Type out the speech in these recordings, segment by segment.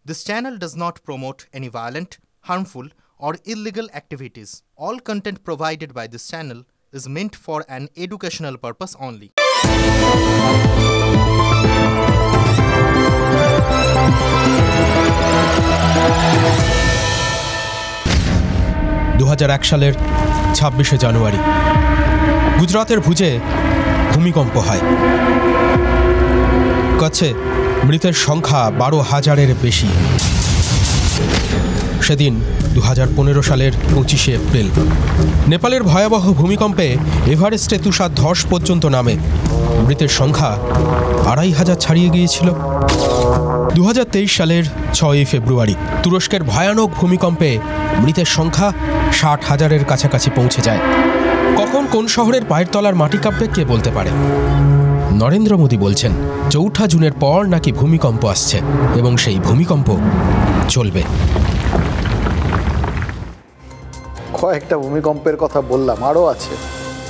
This channel does not promote any violent, harmful, or illegal activities. All content provided by this channel is meant for an educational purpose only. সালের 26শে জানুয়ারি গুজরাতের ভুজে ভূমিকম্প হয়। কচ্ছে মৃতের সংখ্যা 12,000-এর বেশি। সেদিন 2015 সালের 25শে এপ্রিল নেপালের ভয়াবহ ভূমিকম্পে এভারেস্টে তুষার ধস পর্যন্ত নামে। মৃতের সংখ্যা 2,500 ছাড়িয়ে গিয়েছিল। 2023 সালের 6ই ফেব্রুয়ারি তুরস্কের ভয়ানক ভূমিকম্পে মৃতের সংখ্যা 60,000-এর কাছাকাছি পৌঁছে যায়। কখন কোন শহরের পায়ের তলার মাটি কাঁপবে কে বলতে পারে? নরেন্দ্র মোদী বলছেন 4 জুনের পর নাকি ভূমিকম্প আসছে এবং সেই ভূমিকম্প চলবে। কয়েকটা ভূমিকম্পের কথা বললাম, আরও আছে।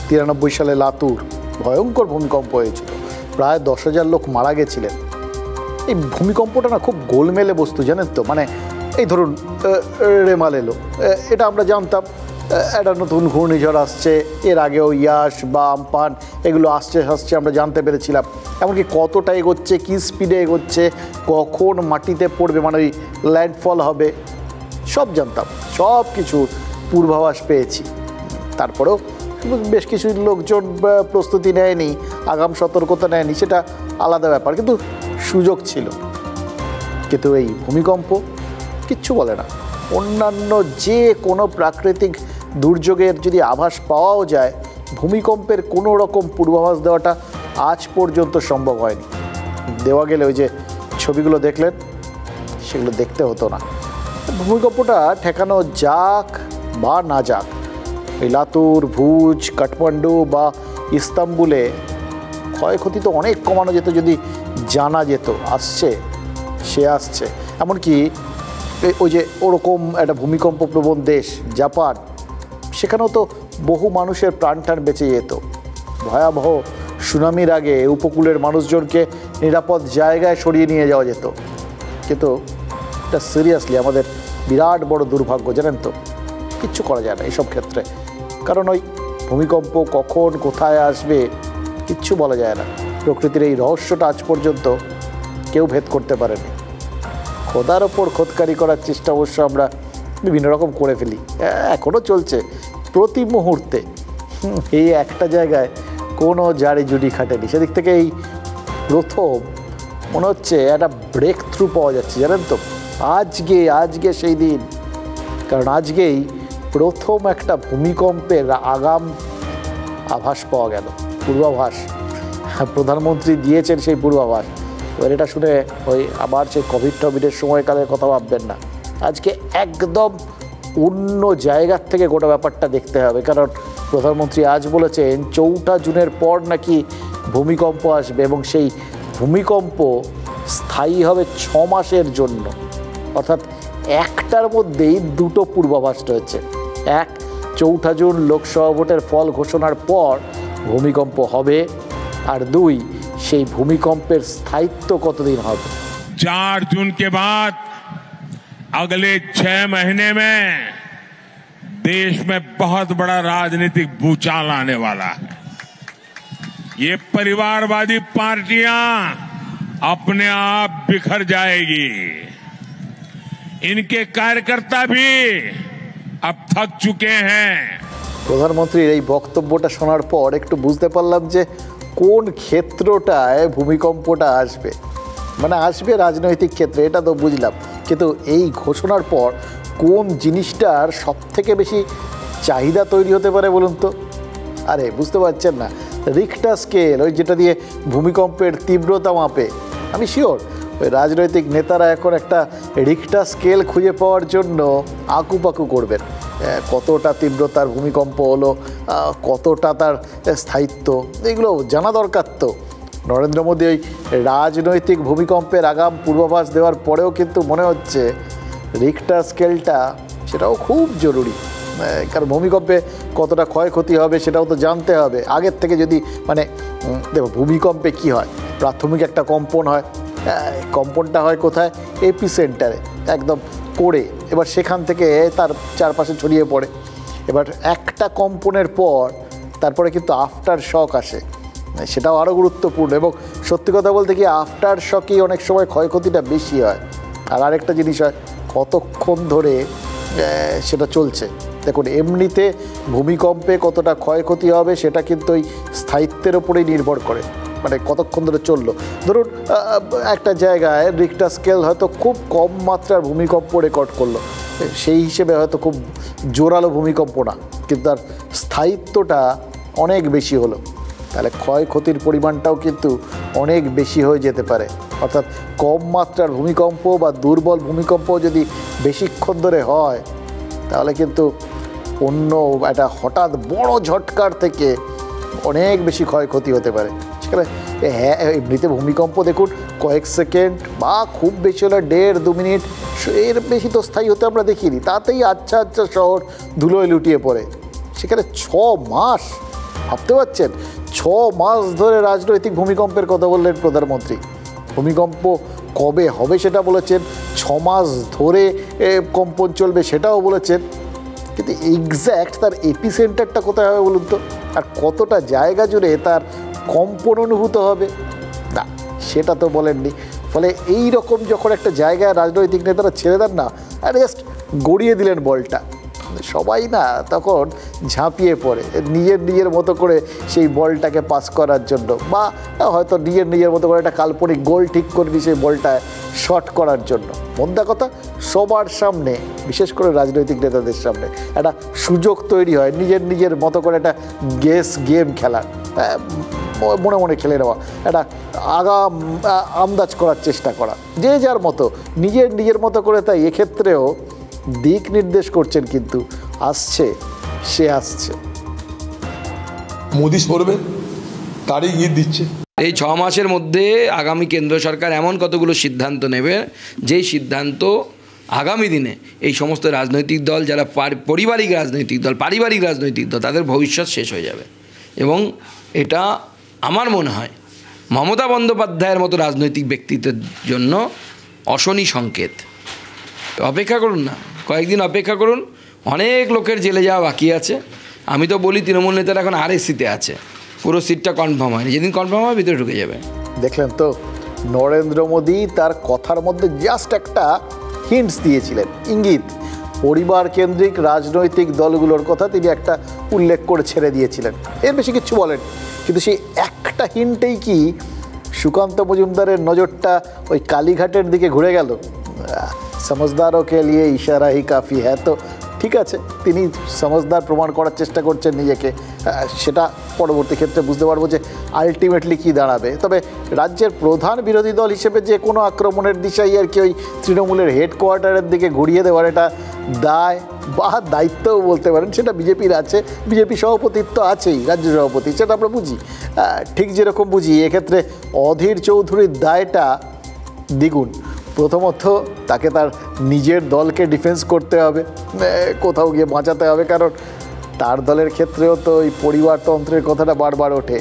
93 সালে লাতুর ভয়ঙ্কর ভূমিকম্প হয়েছিল, প্রায় 10,000 লোক মারা গেছিলেন। এই ভূমিকম্পটা না খুব গোলমেলে বস্তু, জানেন তো। মানে এই ধরুন রেমাল এলো, এটা আমরা জানতাম একটা নতুন ঘূর্ণিঝড় আসছে। এর আগেও ইয়াস বা আমপান এগুলো আসছে আমরা জানতে পেরেছিলাম। এমনকি কতটা এগোচ্ছে, কী স্পিডে এগোচ্ছে, কখন মাটিতে পড়বে, মানে ওই ল্যান্ডফল হবে, সব জানতাম। সব কিছু পূর্বাভাস পেয়েছি। তারপরেও বেশ কিছু লোকজন প্রস্তুতি নেয়নি, আগাম সতর্কতা নেয়নি, সেটা আলাদা ব্যাপার, কিন্তু সুযোগ ছিল। কিন্তু এই ভূমিকম্প কিচ্ছু বলে না। অন্যান্য যে কোনো প্রাকৃতিক দুর্যোগের যদি আভাস পাওয়াও যায়, ভূমিকম্পের কোনো রকম পূর্বাভাস দেওয়াটা আজ পর্যন্ত সম্ভব হয়নি। দেওয়া গেলে ওই যে ছবিগুলো দেখলেন, সেগুলো দেখতে হতো না। ভূমিকম্পটা ঠেকানো যাক বা না যাক, এই লাতুর, ভুজ, কাঠমান্ডু বা ইস্তাম্বুলে ক্ষয়ক্ষতি তো অনেক কমানো যেত যদি জানা যেত আসছে, সে আসছে। এমনকি ওই যে ওরকম একটা ভূমিকম্প প্রবণ দেশ জাপান, সেখানেও তো বহু মানুষের প্রাণ বেঁচে যেত। ভয়াবহ সুনামির আগে উপকূলের মানুষজনকে নিরাপদ জায়গায় সরিয়ে নিয়ে যাওয়া যেত। কিন্তু এটা সিরিয়াসলি আমাদের বিরাট বড় দুর্ভাগ্য, জানেন তো। কিচ্ছু করা যায় না এইসব ক্ষেত্রে, কারণ ওই ভূমিকম্প কখন কোথায় আসবে কিচ্ছু বলা যায় না। প্রকৃতির এই রহস্যটা আজ পর্যন্ত কেউ ভেদ করতে পারেনি। খোদার ওপর খোদকারি করার চেষ্টা অবশ্য আমরা বিভিন্ন রকম করে ফেলি, এখনও চলছে প্রতি মুহূর্তে। এই একটা জায়গায় কোনো জারি জুড়ি খাটেনি, সেদিক থেকে এই প্রথম মনে হচ্ছে একটা ব্রেক থ্রু পাওয়া যাচ্ছে, জানেন তো। আজকে সেই দিন, কারণ আজকেই প্রথম একটা ভূমিকম্পের আগাম আভাস পাওয়া গেল, পূর্বাভাস। প্রধানমন্ত্রী দিয়েছেন সেই পূর্বাভাস। এবার এটা শুনে ওই আবার সেই কোভিডের সময়কালের কথা ভাববেন না। আজকে একদম অন্য জায়গার থেকে গোটা ব্যাপারটা দেখতে হবে, কারণ প্রধানমন্ত্রী আজ বলেছেন 4 জুনের পর নাকি ভূমিকম্প আসবে এবং সেই ভূমিকম্প স্থায়ী হবে 6 মাসের জন্য। অর্থাৎ একটার মধ্যেই 2টো পূর্বাভাস রয়েছে। 1, 4 জুন লোকসভা ভোটের ফল ঘোষণার পর ভূমিকম্প হবে, আর 2, সেই ভূমিকম্পের স্থায়িত্ব কতদিন হবে। 4 जून के बाद अगले 6 महीने में देश में बहुत बड़ा राजनीतिक भूचाल आने वाला है। ये परिवारवादी पार्टियां अपने आप बिखर जाएगी। इनके कार्यकर्ता भी अब थक चुके हैं। প্রধানমন্ত্রীর এই বক্তব্যটা শোনার পর একটু বুঝতে পারলাম যে কোন ক্ষেত্রটায় ভূমিকম্পটা আসবে। মানে আসবে রাজনৈতিক ক্ষেত্রে, এটা তো বুঝলাম, কিন্তু এই ঘোষণার পর কোন জিনিসটার সব থেকে বেশি চাহিদা তৈরি হতে পারে বলুন তো? আরে বুঝতে পারছেন না, রিক্টার স্কেল, ওই যেটা দিয়ে ভূমিকম্পের তীব্রতা মাপে। আমি শিওর ওই রাজনৈতিক নেতারা এখন একটা রিক্টার স্কেল খুঁজে পাওয়ার জন্য আকুপাকু করবেন। কতটা তীব্রতার ভূমিকম্প হলো, কতটা তার স্থায়িত্ব, এগুলো জানা দরকার তো। নরেন্দ্র মোদী ওই রাজনৈতিক ভূমিকম্পের আগাম পূর্বাভাস দেওয়ার পরেও কিন্তু মনে হচ্ছে রিক্টার স্কেলটা সেটাও খুব জরুরি। কারণ ভূমিকম্পে কতটা ক্ষয়ক্ষতি হবে সেটাও তো জানতে হবে আগের থেকে। যদি মানে দেখো ভূমিকম্পে কি হয়, প্রাথমিক একটা কম্পন হয়, কম্পনটা হয় কোথায়? এপি সেন্টারে, একদম কোড়ে। এবার সেখান থেকে তার চারপাশে ছড়িয়ে পড়ে। এবার একটা কম্পনের পর তারপরে কিন্তু আফটার শক আসে, সেটাও আরও গুরুত্বপূর্ণ। এবং সত্যি কথা বলতে কি, আফটার শকই অনেক সময় ক্ষয়ক্ষতিটা বেশি হয়। আর আরেকটা জিনিস হয়, কতক্ষণ ধরে সেটা চলছে। দেখুন, এমনিতে ভূমিকম্পে কতটা ক্ষয়ক্ষতি হবে সেটা কিন্তু ওই স্থায়িত্বের ওপরেই নির্ভর করে, মানে কতক্ষণ ধরে চললো। ধরুন একটা জায়গায় রিক্টার স্কেল হয়তো খুব কম মাত্রার ভূমিকম্প রেকর্ড করলো, সেই হিসেবে হয়তো খুব জোরালো ভূমিকম্প না, কিন্তু তার স্থায়িত্বটা অনেক বেশি হলো, তাহলে ক্ষয়ক্ষতির পরিমাণটাও কিন্তু অনেক বেশি হয়ে যেতে পারে। অর্থাৎ কম মাত্রার ভূমিকম্প বা দুর্বল ভূমিকম্প যদি বেশিক্ষণ ধরে হয়, তাহলে কিন্তু অন্য একটা হঠাৎ বড় ঝটকার থেকে অনেক বেশি ক্ষয়ক্ষতি হতে পারে। সেখানে হ্যাঁ, এমনিতে ভূমিকম্প দেখুন কয়েক সেকেন্ড বা খুব বেশি হলে 1.5-2 মিনিট, এর বেশি তো স্থায়ী হতে আমরা দেখিনি। তাতেই আচ্ছা আচ্ছা শহর ধুলোয় লুটিয়ে পড়ে। সেখানে 6 মাস, ভাবতে পারছেন, 6 মাস ধরে রাজনৈতিক ভূমিকম্পের কথা বললেন প্রধানমন্ত্রী। ভূমিকম্প কবে হবে সেটা বলেছেন, 6 মাস ধরে কম্পন চলবে সেটাও বলেছেন, কিন্তু এক্স্যাক্ট তার এপি সেন্টারটা কোথায় হবে বলুন তো, আর কতটা জায়গা জুড়ে তার কম্পন অনুভূত হবে, না সেটা তো বলেননি। ফলে এই রকম যখন একটা জায়গায় রাজনৈতিক নেতারা ছেড়ে দেন না, আর জাস্ট গড়িয়ে দিলেন বলটা, সবাই না তখন ঝাঁপিয়ে পড়ে নিজের মতো করে সেই বলটাকে পাস করার জন্য, বা হয়তো নিজের মতো করে একটা কাল্পনিক গোল ঠিক করে দিয়ে সেই বলটায় শট করার জন্য। মোদ্দা কথা, সবার সামনে, বিশেষ করে রাজনৈতিক নেতাদের সামনে একটা সুযোগ তৈরি হয় নিজের মতো করে একটা গেম খেলার, মনে মনে খেলে নেওয়া, একটা আগাম আন্দাজ করার চেষ্টা করা, যে যার মতো নিজের মতো করে। তাই এক্ষেত্রেও দিক নির্দেশ করছেন, কিন্তু সে আসছে। মোদি পড়বে তারই ইঙ্গিত দিচ্ছে। এই 6 মাসের মধ্যে আগামী কেন্দ্র সরকার এমন কতগুলো সিদ্ধান্ত নেবে, যেই সিদ্ধান্ত আগামী দিনে এই সমস্ত রাজনৈতিক দল, যারা পারিবারিক রাজনৈতিক দল, তাদের ভবিষ্যৎ শেষ হয়ে যাবে। এবং এটা আমার মনে হয় মমতা বন্দ্যোপাধ্যায়ের মতো রাজনৈতিক ব্যক্তিত্বের জন্য অশনি সংকেত। অপেক্ষা করুন না, কয়েকদিন অপেক্ষা করুন, অনেক লোকের জেলে যাওয়া বাকি আছে। আমি তো বলি তৃণমূল নেতারা এখন আরএসসিতে আছে, পুরো সিটটা কনফার্ম হয়নি, যেদিন কনফার্ম হবে ভিতরে ঢুকে যাবে। দেখলেন তো, নরেন্দ্র মোদী তার কথার মধ্যে জাস্ট একটা হিন্টস দিয়েছিলেন, ইঙ্গিত। পরিবার কেন্দ্রিক রাজনৈতিক দলগুলোর কথা তিনি একটা উল্লেখ করে ছেড়ে দিয়েছিলেন, এর বেশি কিছু বলেন। কিন্তু সেই একটা হিন্টেই কি সুকান্ত মজুমদারের নজরটা ওই কালীঘাটের দিকে ঘুরে গেল। সমঝদারও কে লিয়ে ইশারা হি কাফি হ্যাঁ। তো ঠিক আছে, তিনি সমঝদার প্রমাণ করার চেষ্টা করছেন নিজেকে, সেটা পরবর্তী ক্ষেত্রে বুঝতে পারবো যে আলটিমেটলি কী দাঁড়াবে। তবে রাজ্যের প্রধান বিরোধী দল হিসেবে যে কোনো আক্রমণের দিশাই আর কি ওই তৃণমূলের হেডকোয়ার্টারের দিকে ঘুরিয়ে দেওয়ার একটা দায় বা দায়িত্বও বলতে পারেন, সেটা বিজেপির আছে। বিজেপি সভাপতিত্ব আছেই, রাজ্য সভাপতি, সেটা আমরা বুঝি। ঠিক যেরকম বুঝি এক্ষেত্রে অধীর চৌধুরীর দায়টা দ্বিগুণ। প্রথমত তাকে তার নিজের দলকে ডিফেন্স করতে হবে, কোথাও গিয়ে বাঁচাতে হবে, কারণ তার দলের ক্ষেত্রেও তো এই পরিবারতন্ত্রের কথাটা বারবার ওঠে।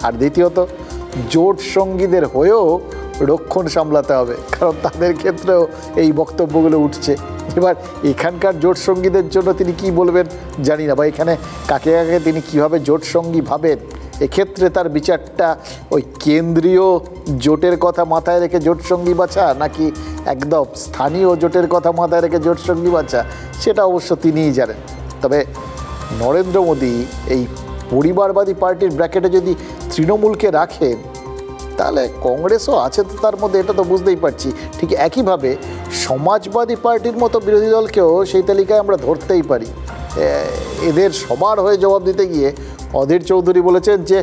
আর দ্বিতীয়ত জোট সঙ্গীদের হয়েও রক্ষণ সামলাতে হবে, কারণ তাদের ক্ষেত্রেও এই বক্তব্যগুলো উঠছে। এবার এখানকার জোট সঙ্গীদের জন্য তিনি কি বলবেন জানি না, বা এখানে কাকে কাকে তিনি কীভাবে জোট সঙ্গী ভাবেন, এক্ষেত্রে তার বিচারটা ওই কেন্দ্রীয় জোটের কথা মাথায় রেখে জোট সঙ্গী বাছা, নাকি একদম স্থানীয় জোটের কথা মাথায় রেখে জোট সঙ্গী বাছা, সেটা অবশ্য তিনিই জানেন। তবে নরেন্দ্র মোদী এই পরিবারবাদী পার্টির ব্র্যাকেটে যদি তৃণমূলকে রাখেন, তাহলে কংগ্রেসও আছে তো তার মধ্যে, এটা তো বুঝতেই পারছি। ঠিক একইভাবে সমাজবাদী পার্টির মতো বিরোধী দলকেও সেই তালিকায় আমরা ধরতেই পারি। এদের সবার হয়ে জবাব দিতে গিয়ে অধীর চৌধুরী বলেছেন যে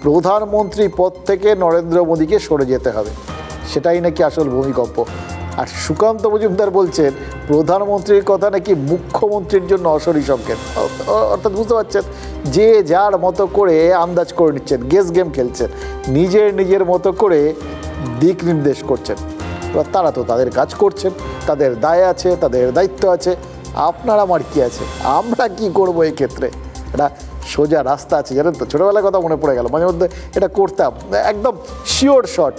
প্রধানমন্ত্রী পদ থেকে নরেন্দ্র মোদীকে সরে যেতে হবে, সেটাই নাকি আসল ভূমিকম্প। আর সুকান্ত মজুমদার বলছেন প্রধানমন্ত্রীর কথা নাকি মুখ্যমন্ত্রীর জন্য অশনি সংকেত। অর্থাৎ বুঝতে পারছেন, যে যার মতো করে আন্দাজ করে নিচ্ছেন, গেস গেম খেলছেন, নিজের মতো করে দিক নির্দেশ করছেন। এবার তারা তো তাদের কাজ করছেন, তাদের দায় আছে, তাদের দায়িত্ব আছে। আপনার আমার কি আছে, আমরা কি করব এই ক্ষেত্রে? এটা সোজা রাস্তা আছে, জানেন তো, ছোটোবেলার কথা মনে পড়ে গেল, মাঝে মধ্যে এটা করতাম, একদম শিওর শট,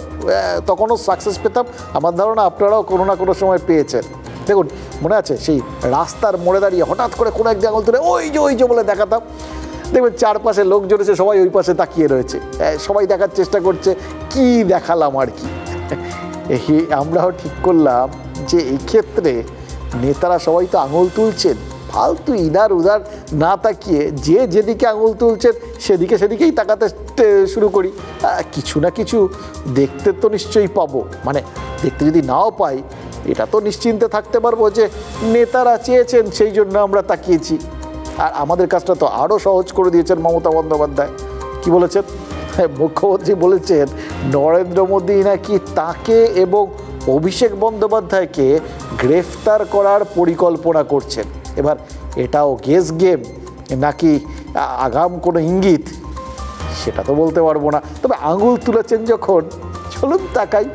তখনও সাকসেস পেতাম। আমার ধারণা আপনারাও কোনো না কোনো সময় পেয়েছেন। দেখুন, মনে আছে সেই রাস্তার মোড়ে দাঁড়িয়ে হঠাৎ করে কোনো একদিন আঙুল তুলে ওই যে বলে দেখাতাম, দেখবেন চারপাশে লোকজন এসে সবাই ওই পাশে তাকিয়ে রয়েছে, সবাই দেখার চেষ্টা করছে কি দেখালাম আর কি। আমরাও ঠিক করলাম যে এই ক্ষেত্রে নেতারা সবাই তো আঙুল তুলছেন, ফালতু ইধার উধার না তাকিয়ে যে যেদিকে আঙুল তুলছেন সেদিকেই তাকাতে শুরু করি। কিছু না কিছু দেখতে তো নিশ্চয়ই পাবো, মানে দেখতে যদি নাও পাই এটা তো নিশ্চিন্তে থাকতে পারবো যে নেতারা চেয়েছেন সেই জন্য আমরা তাকিয়েছি। আর আমাদের কাজটা তো আরও সহজ করে দিয়েছেন মমতা বন্দ্যোপাধ্যায়। কি বলেছেন? মুখ্যমন্ত্রী বলেছেন নরেন্দ্র মোদী নাকি তাকে এবং অভিষেক বন্দ্যোপাধ্যায়কে গ্রেফতার করার পরিকল্পনা করছেন। এবার এটাও গেস গেম নাকি আগাম কোনো ইঙ্গিত সেটা তো বলতে পারবো না, তবে আঙুল তুলেছেন যখন, চলুন তাকাই।